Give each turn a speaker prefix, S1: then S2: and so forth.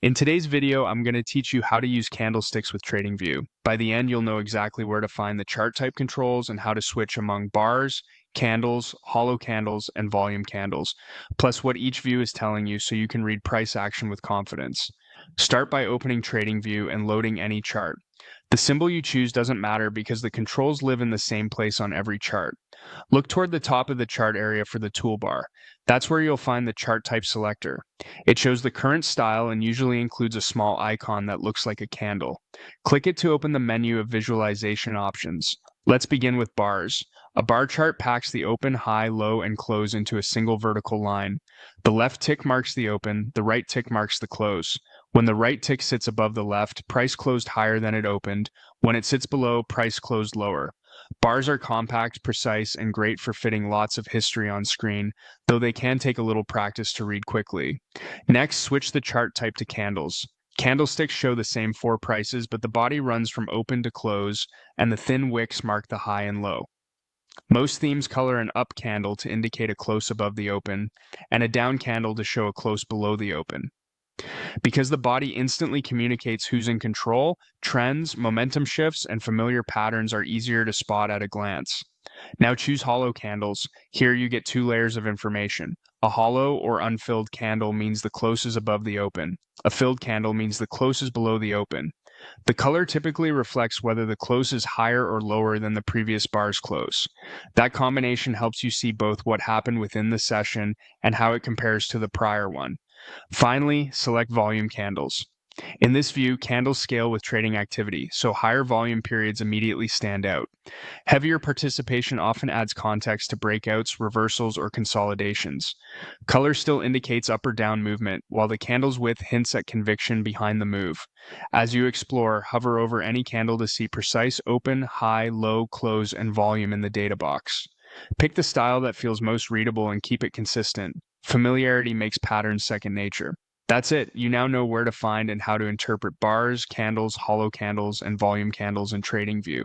S1: In today's video, I'm going to teach you how to use candlesticks with TradingView. By the end, you'll know exactly where to find the chart type controls and how to switch among bars, candles, hollow candles, and volume candles, plus what each view is telling you so you can read price action with confidence. Start by opening TradingView and loading any chart. The symbol you choose doesn't matter because the controls live in the same place on every chart. Look toward the top of the chart area for the toolbar. That's where you'll find the chart type selector. It shows the current style and usually includes a small icon that looks like a candle. Click it to open the menu of visualization options. Let's begin with bars. A bar chart packs the open, high, low, and close into a single vertical line. The left tick marks the open, the right tick marks the close. When the right tick sits above the left, price closed higher than it opened. When it sits below, price closed lower. Bars are compact, precise, and great for fitting lots of history on screen, though they can take a little practice to read quickly. Next, switch the chart type to candles. Candlesticks show the same four prices, but the body runs from open to close, and the thin wicks mark the high and low. Most themes color an up candle to indicate a close above the open, and a down candle to show a close below the open. Because the body instantly communicates who's in control, trends, momentum shifts, and familiar patterns are easier to spot at a glance. Now choose hollow candles. Here you get two layers of information. A hollow or unfilled candle means the close is above the open. A filled candle means the close is below the open. The color typically reflects whether the close is higher or lower than the previous bar's close. That combination helps you see both what happened within the session and how it compares to the prior one. Finally, select volume candles. In this view, candles scale with trading activity, so higher volume periods immediately stand out. Heavier participation often adds context to breakouts, reversals, or consolidations. Color still indicates up or down movement, while the candle's width hints at conviction behind the move. As you explore, hover over any candle to see precise open, high, low, close, and volume in the data box. Pick the style that feels most readable and keep it consistent. Familiarity makes patterns second nature. That's it. You now know where to find and how to interpret bars, candles, hollow candles, and volume candles in TradingView.